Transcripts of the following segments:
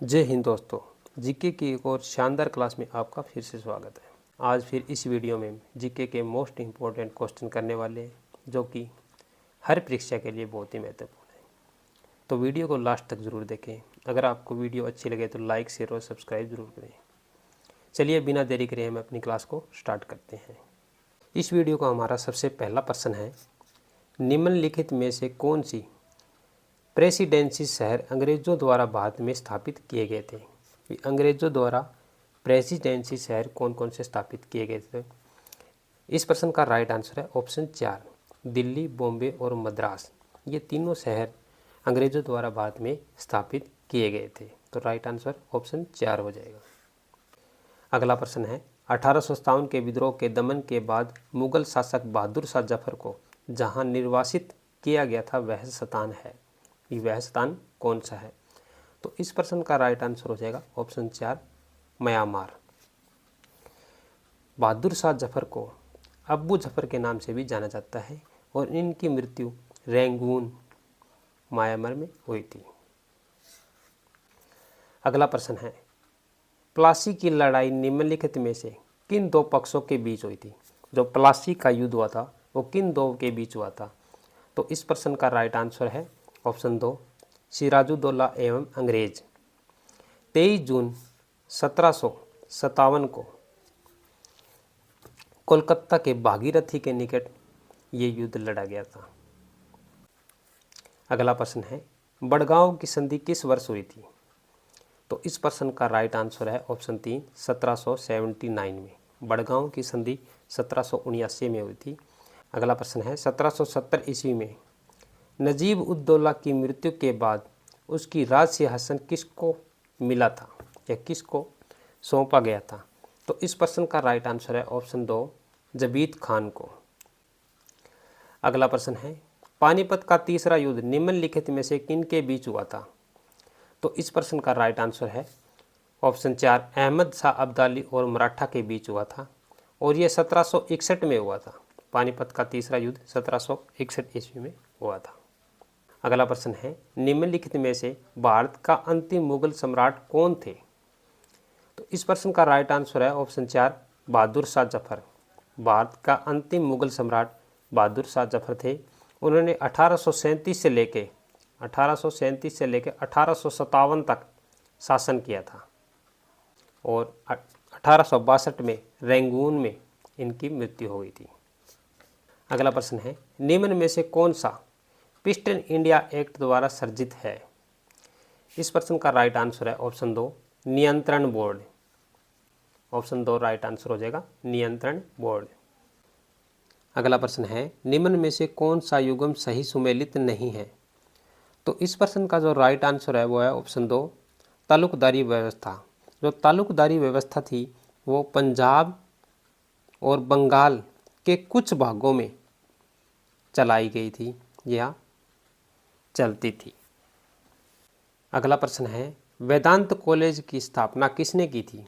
जय हिंद दोस्तों, जीके की एक और शानदार क्लास में आपका फिर से स्वागत है। आज फिर इस वीडियो में जीके के मोस्ट इम्पोर्टेंट क्वेश्चन करने वाले हैं, जो कि हर परीक्षा के लिए बहुत ही महत्वपूर्ण है। तो वीडियो को लास्ट तक ज़रूर देखें। अगर आपको वीडियो अच्छी लगे तो लाइक, शेयर और सब्सक्राइब ज़रूर करें। चलिए बिना देरी करे हम अपनी क्लास को स्टार्ट करते हैं। इस वीडियो का हमारा सबसे पहला प्रश्न है, निम्नलिखित में से कौन सी प्रेसिडेंसी शहर अंग्रेज़ों द्वारा भारत में स्थापित किए गए थे। अंग्रेज़ों द्वारा प्रेसिडेंसी शहर कौन कौन से स्थापित किए गए थे। इस प्रश्न का राइट आंसर है ऑप्शन 4, दिल्ली, बॉम्बे और मद्रास। ये तीनों शहर अंग्रेज़ों द्वारा भारत में स्थापित किए गए थे। तो राइट आंसर ऑप्शन 4 हो जाएगा। अगला प्रश्न है, 1857 के विद्रोह के दमन के बाद मुगल शासक बहादुर शाह जफर को जहां निर्वासित किया गया था वह स्थान है। वह स्थान कौन सा है। तो इस प्रश्न का राइट आंसर हो जाएगा ऑप्शन 4, म्यांमार। बहादुर शाह जफर को अब्बू जफर के नाम से भी जाना जाता है और इनकी मृत्यु रंगून, म्यांमार में हुई थी। अगला प्रश्न है, प्लासी की लड़ाई निम्नलिखित में से किन दो पक्षों के बीच हुई थी। जो प्लासी का युद्ध हुआ था वो किन दो के बीच हुआ था। तो इस प्रश्न का राइट आंसर है ऑप्शन 2, सिराजुद्दौला एवं अंग्रेज। 23 जून 1757 को कोलकाता के भागीरथी के निकट ये युद्ध लड़ा गया था। अगला प्रश्न है, बड़गांव की संधि किस वर्ष हुई थी। तो इस प्रश्न का राइट आंसर है ऑप्शन 3, 1779 में। बड़गांव की संधि 1779 में हुई थी। अगला प्रश्न है, 1770 ईस्वी में नजीब उद दौला की मृत्यु के बाद उसकी राज सिंहासन किसको मिला था या किसको सौंपा गया था। तो इस प्रश्न का राइट आंसर है ऑप्शन 2, जबीत खान को। अगला प्रश्न है, पानीपत का तीसरा युद्ध निम्नलिखित में से किन के बीच हुआ था। तो इस प्रश्न का राइट आंसर है ऑप्शन 4, अहमद शाह अब्दाली और मराठा के बीच हुआ था और यह 1761 में हुआ था। पानीपत का तीसरा युद्ध 1761 ईस्वी में हुआ था। अगला प्रश्न है, निम्नलिखित में से भारत का अंतिम मुगल सम्राट कौन थे। तो इस प्रश्न का राइट आंसर है ऑप्शन 4, बहादुर शाह जफर। भारत का अंतिम मुगल सम्राट बहादुर शाह जफर थे। उन्होंने 1837 से लेके 1857 तक शासन किया था और 1862 में रंगून में इनकी मृत्यु हो गई थी। अगला प्रश्न है, निम्न में से कौन सा पिस्टन इंडिया एक्ट द्वारा सर्जित है। इस प्रश्न का राइट आंसर है ऑप्शन 2, नियंत्रण बोर्ड। ऑप्शन 2 राइट आंसर हो जाएगा, नियंत्रण बोर्ड। अगला प्रश्न है, निम्न में से कौन सा युग्म सही सुमेलित नहीं है। तो इस प्रश्न का जो राइट आंसर है वो है ऑप्शन 2, तालुकदारी व्यवस्था। जो तालुकदारी व्यवस्था थी वो पंजाब और बंगाल के कुछ भागों में चलाई गई थी या चलती थी। अगला प्रश्न है, वेदांत कॉलेज की स्थापना किसने की थी।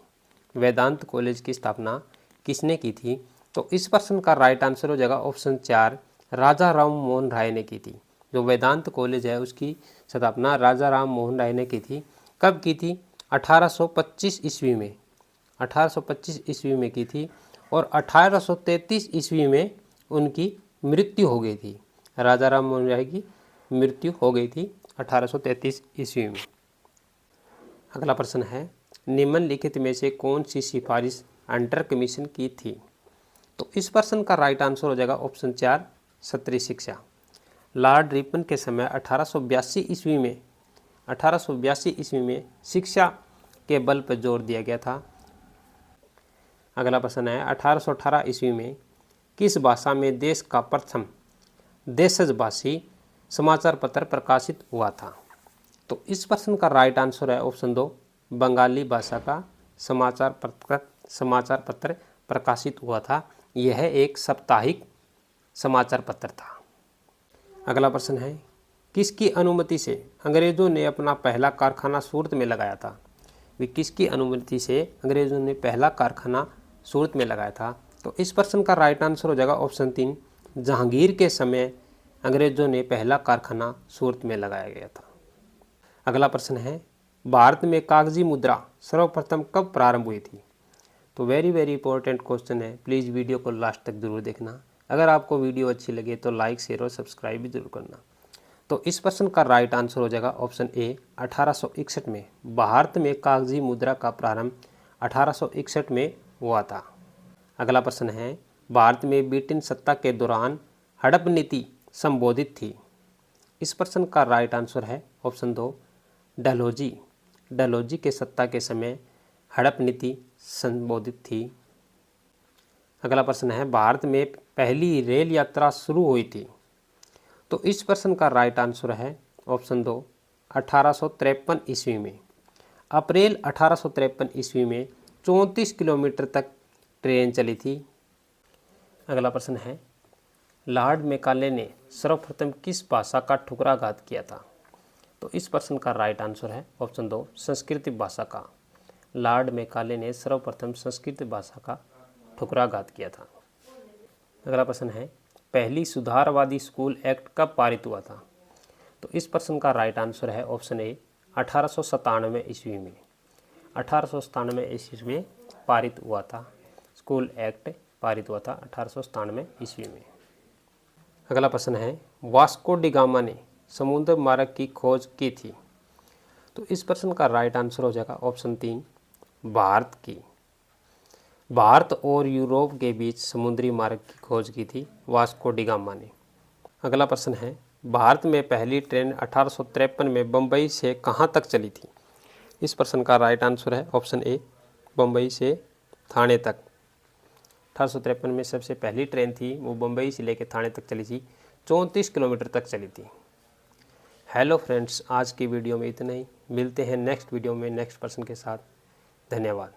वेदांत कॉलेज की स्थापना किसने की थी। तो इस प्रश्न का राइट आंसर हो जाएगा ऑप्शन 4, राजा राम मोहन राय ने की थी। जो वेदांत कॉलेज है उसकी स्थापना राजा राम मोहन राय ने की थी। कब की थी, 1825 ईस्वी में। 1825 ईस्वी में की थी और 1833 ईस्वी में उनकी मृत्यु हो गई थी। राजा राम मोहन राय की मृत्यु हो गई थी 1833 ईस्वी में। अगला प्रश्न है, निम्नलिखित में से कौन सी सिफारिश अंडर कमीशन की थी। तो इस प्रश्न का राइट आंसर हो जाएगा ऑप्शन 4, सत्री शिक्षा। लॉर्ड रिपन के समय 1882 ईस्वी में शिक्षा के बल पर जोर दिया गया था। अगला प्रश्न है, 1818 ईस्वी में किस भाषा में देश का प्रथम देशज भाषी समाचार पत्र प्रकाशित हुआ था। तो इस प्रश्न का राइट आंसर है ऑप्शन 2, बंगाली भाषा का समाचार पत्र प्रकाशित हुआ था। यह एक साप्ताहिक समाचार पत्र था। अगला प्रश्न है, किसकी अनुमति से अंग्रेज़ों ने अपना पहला कारखाना सूरत में लगाया था। किसकी अनुमति से अंग्रेज़ों ने पहला कारखाना सूरत में लगाया था। तो इस प्रश्न का राइट आंसर हो जाएगा ऑप्शन 3, जहांगीर के समय अंग्रेज़ों ने पहला कारखाना सूरत में लगाया गया था। अगला प्रश्न है, भारत में कागजी मुद्रा सर्वप्रथम कब प्रारंभ हुई थी? तो वेरी इंपॉर्टेंट क्वेश्चन है, प्लीज़ वीडियो को लास्ट तक जरूर देखना। अगर आपको वीडियो अच्छी लगे तो लाइक, शेयर और सब्सक्राइब भी जरूर करना। तो इस प्रश्न का राइट आंसर हो जाएगा ऑप्शन ए 1861 में। भारत में कागजी मुद्रा का प्रारंभ 1861 में हुआ था। अगला प्रश्न है, भारत में ब्रिटेन सत्ता के दौरान हड़प नीति संबोधित थी। इस प्रश्न का राइट आंसर है ऑप्शन 2 डलहौजी। डलहौजी के सत्ता के समय हड़प नीति संबोधित थी। अगला प्रश्न है, भारत में पहली रेल यात्रा शुरू हुई थी। तो इस प्रश्न का राइट आंसर है ऑप्शन 2 1853 ईस्वी में। अप्रैल 1853 ईस्वी में 34 किलोमीटर तक ट्रेन चली थी। अगला प्रश्न है, लॉर्ड मैकाले ने सर्वप्रथम किस भाषा का ठुकराघात किया था? तो इस प्रश्न का राइट आंसर है ऑप्शन 2 संस्कृत भाषा का। लॉर्ड मैकाले ने सर्वप्रथम संस्कृत भाषा का ठुकराघात किया था। अगला प्रश्न है, पहली सुधारवादी स्कूल एक्ट कब पारित हुआ था? तो इस प्रश्न का राइट आंसर है ऑप्शन ए 1897 ईस्वी में। 1897 ईस्वी में पारित हुआ था। स्कूल एक्ट पारित हुआ था 1897 ईस्वी में। अगला प्रश्न है, वास्को डी गामा ने समुद्र मार्ग की खोज की थी। तो इस प्रश्न का राइट आंसर हो जाएगा ऑप्शन 3 भारत की। भारत और यूरोप के बीच समुद्री मार्ग की खोज की थी वास्को डी गामा ने। अगला प्रश्न है, भारत में पहली ट्रेन 1853 में बम्बई से कहाँ तक चली थी? इस प्रश्न का राइट आंसर है ऑप्शन ए बम्बई से थाने तक। 1853 में सबसे पहली ट्रेन थी वो बम्बई से लेकर थाने तक चली थी, 34 किलोमीटर तक चली थी। हेलो फ्रेंड्स, आज की वीडियो में इतना ही। मिलते हैं नेक्स्ट वीडियो में नेक्स्ट पर्सन के साथ। धन्यवाद।